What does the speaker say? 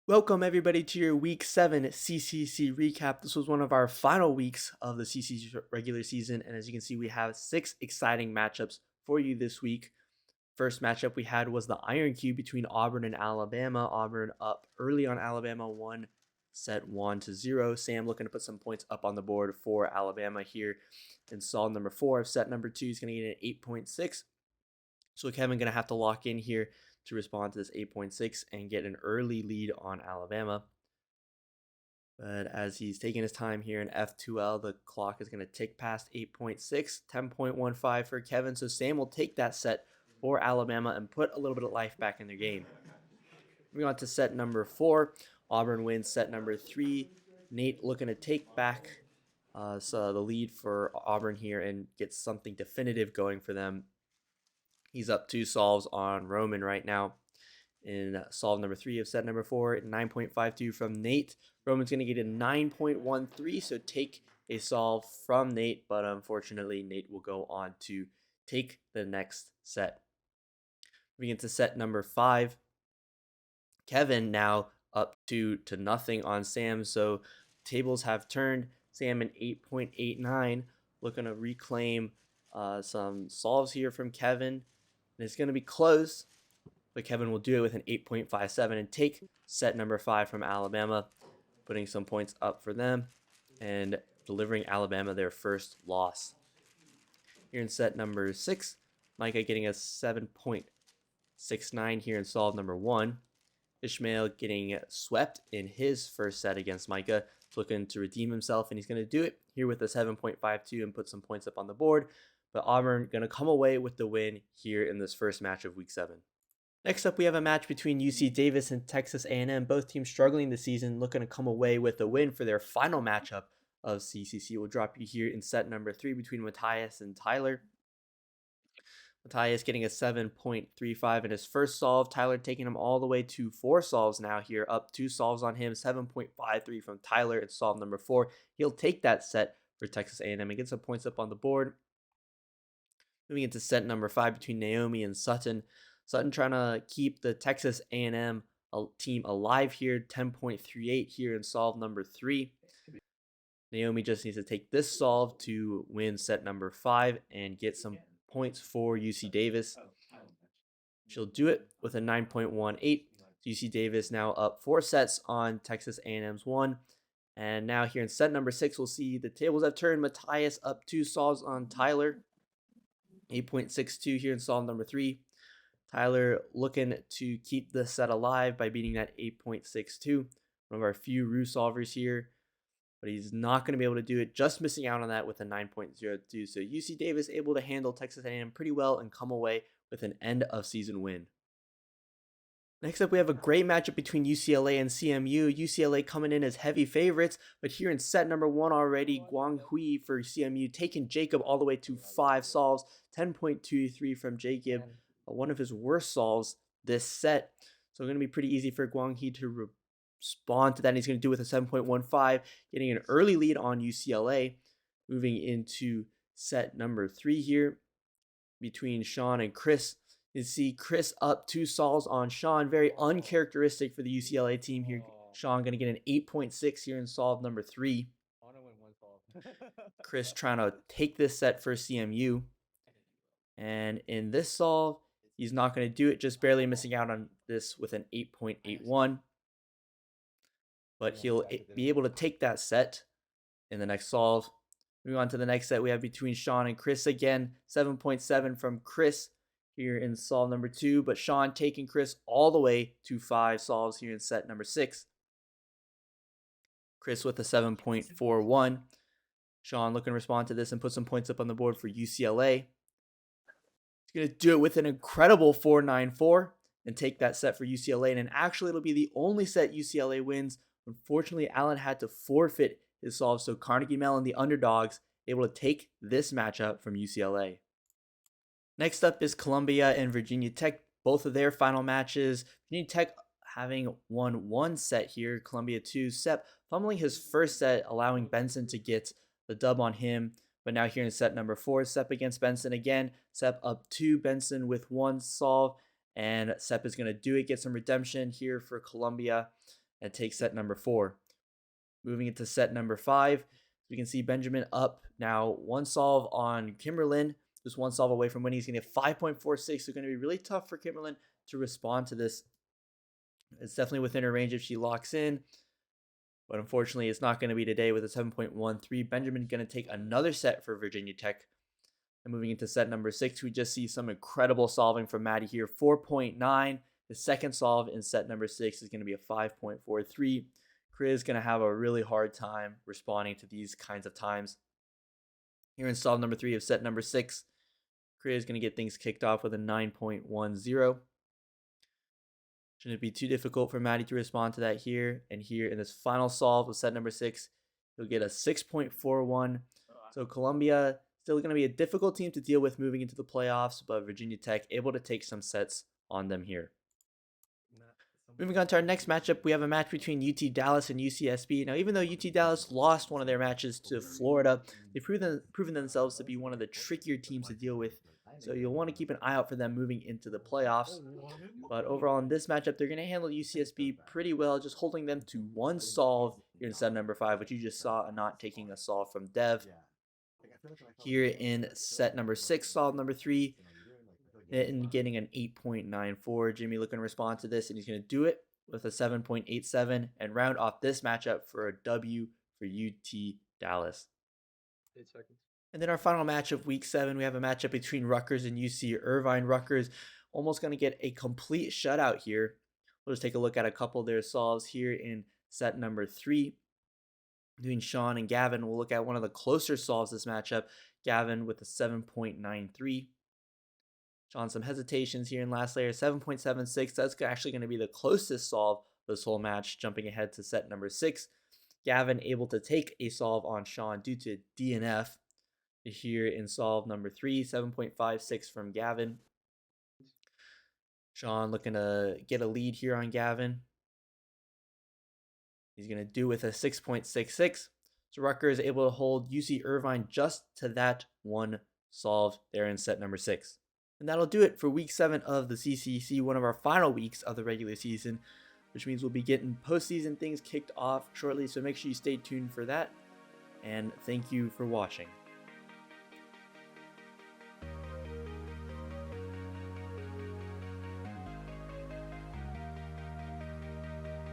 Welcome everybody to your Week 7 CCC recap. This was one of our final weeks of the CCC regular season, and as you can see, we have 6 exciting matchups for you this week. First matchup we had was the Iron Cube between Auburn and Alabama. Auburn up early on Alabama, one set 1-0. Sam looking to put some points up on the board for Alabama here in solve number 4 of set number 2. He's going to get an 8.6. So Kevin going to have to lock in here to respond to this 8.6 and get an early lead on Alabama. But as he's taking his time here in F2L, the clock is going to tick past 8.6, 10.15 for Kevin. So Sam will take that set for Alabama and put a little bit of life back in their game. Moving on to set number 4, Auburn wins set number 3. Nate looking to take back the lead for Auburn here and get something definitive going for them. He's up 2 solves on Roman right now in solve number 3 of set number 4, 9.52 from Nate. Roman's going to get a 9.13, so take a solve from Nate, but unfortunately Nate will go on to take the next set. Moving into set number 5, Kevin now up 2-0 on Sam, so tables have turned. Sam an 8.89, looking to reclaim some solves here from Kevin. And it's going to be close, but Kevin will do it with an 8.57 and take set number 5 from Alabama, putting some points up for them and delivering Alabama their first loss. Here in set number 6, Micah getting a 7.69 here in solve number 1. Ishmael getting swept in his first set against Micah, looking to redeem himself, and he's going to do it here with a 7.52 and put some points up on the board. But Auburn going to come away with the win here in this first match of Week 7. Next up, we have a match between UC Davis and Texas A&M. Both teams struggling this season, looking to come away with a win for their final matchup of CCC. We'll drop you here in set number 3 between Matthias and Tyler. Matthias getting a 7.35 in his first solve. Tyler taking him all the way to 4 solves now here, up 2 solves on him. 7.53 from Tyler in solve number 4. He'll take that set for Texas A&M and get some points up on the board. Moving into set number 5 between Naomi and Sutton. Sutton trying to keep the Texas A&M team alive here. 10.38 here in solve number 3. Naomi just needs to take this solve to win set number 5 and get some points for UC Davis. She'll do it with a 9.18. UC Davis now up 4 sets on Texas A&M's 1. And now here in set number 6, we'll see the tables have turned. Matthias up 2 solves on Tyler. 8.62 here in solve number 3. Tyler looking to keep the set alive by beating that 8.62. One of our few Rue solvers here, but he's not going to be able to do it, just missing out on that with a 9.02. So UC Davis able to handle Texas A&M pretty well and come away with an end of season win. Next up, we have a great matchup between UCLA and CMU. UCLA coming in as heavy favorites, but here in set number 1 already, Guang Hui for CMU taking Jacob all the way to 5 solves, 10.23 from Jacob, one of his worst solves this set. So going to be pretty easy for Guang Hui to respond to that. And he's going to do it with a 7.15, getting an early lead on UCLA. Moving into set number 3 here between Sean and Chris. You see Chris up 2 solves on Sean. Very uncharacteristic for the UCLA team here. Sean going to get an 8.6 here in solve number 3. Chris trying to take this set for CMU. And in this solve, he's not going to do it, just barely missing out on this with an 8.81. But he'll be able to take that set in the next solve. Moving on to the next set, we have between Sean and Chris again. 7.7 from Chris here in solve number 2, but Sean taking Chris all the way to 5 solves here in set number 6. Chris with a 7.41. Sean looking to respond to this and put some points up on the board for UCLA. He's going to do it with an incredible 4.94 and take that set for UCLA. And actually, it'll be the only set UCLA wins. Unfortunately, Allen had to forfeit his solve, so Carnegie Mellon, the underdogs, able to take this matchup from UCLA. Next up is Columbia and Virginia Tech, both of their final matches. Virginia Tech having won 1 set here, Columbia 2. Sepp fumbling his first set, allowing Benson to get the dub on him. But now here in set number 4, Sepp against Benson again. Sepp up 2, Benson with 1 solve. And Sepp is going to do it, get some redemption here for Columbia. and take set number 4. Moving into set number 5, we can see Benjamin up now 1 solve on Kimberlin, just 1 solve away from winning. He's going to get 5.46, so going to be really tough for Kimberlin to respond to this. It's definitely within her range if she locks in, but unfortunately it's not going to be today with a 7.13. Benjamin going to take another set for Virginia Tech. And moving into set number 6, we just see some incredible solving from Maddie here, 4.9. The second solve in set number 6 is going to be a 5.43. Chris is going to have a really hard time responding to these kinds of times. Here in solve number 3 of set number 6, Chris is going to get things kicked off with a 9.10. Shouldn't be too difficult for Maddie to respond to that here. And here in this final solve with set number 6, you'll get a 6.41. So Columbia still going to be a difficult team to deal with moving into the playoffs, but Virginia Tech able to take some sets on them here. Moving on to our next matchup, we have a match between UT Dallas and UCSB. Now, even though UT Dallas lost one of their matches to Florida, they've proven themselves to be one of the trickier teams to deal with. So you'll want to keep an eye out for them moving into the playoffs. But overall in this matchup, they're going to handle UCSB pretty well, just holding them to 1 solve here in set number 5, which you just saw, not taking a solve from Dev. Here in set number 6, solve number 3, and getting an 8.94. Jimmy looking to respond to this, and he's going to do it with a 7.87 and round off this matchup for a W for UT Dallas. 8 seconds. And then our final match of week 7, we have a matchup between Rutgers and UC Irvine. Rutgers almost going to get a complete shutout here. We'll just take a look at a couple of their solves here in set number 3. Between Sean and Gavin, we'll look at one of the closer solves this matchup. Gavin with a 7.93. Sean, some hesitations here in last layer, 7.76. That's actually going to be the closest solve this whole match, jumping ahead to set number 6. Gavin able to take a solve on Sean due to DNF. Here in solve number 3, 7.56 from Gavin. Sean looking to get a lead here on Gavin. He's going to do with a 6.66. So Rutgers is able to hold UC Irvine just to that 1 solve there in set number 6. And that'll do it for week 7 of the CCC, one of our final weeks of the regular season, which means we'll be getting postseason things kicked off shortly. So make sure you stay tuned for that. And thank you for watching.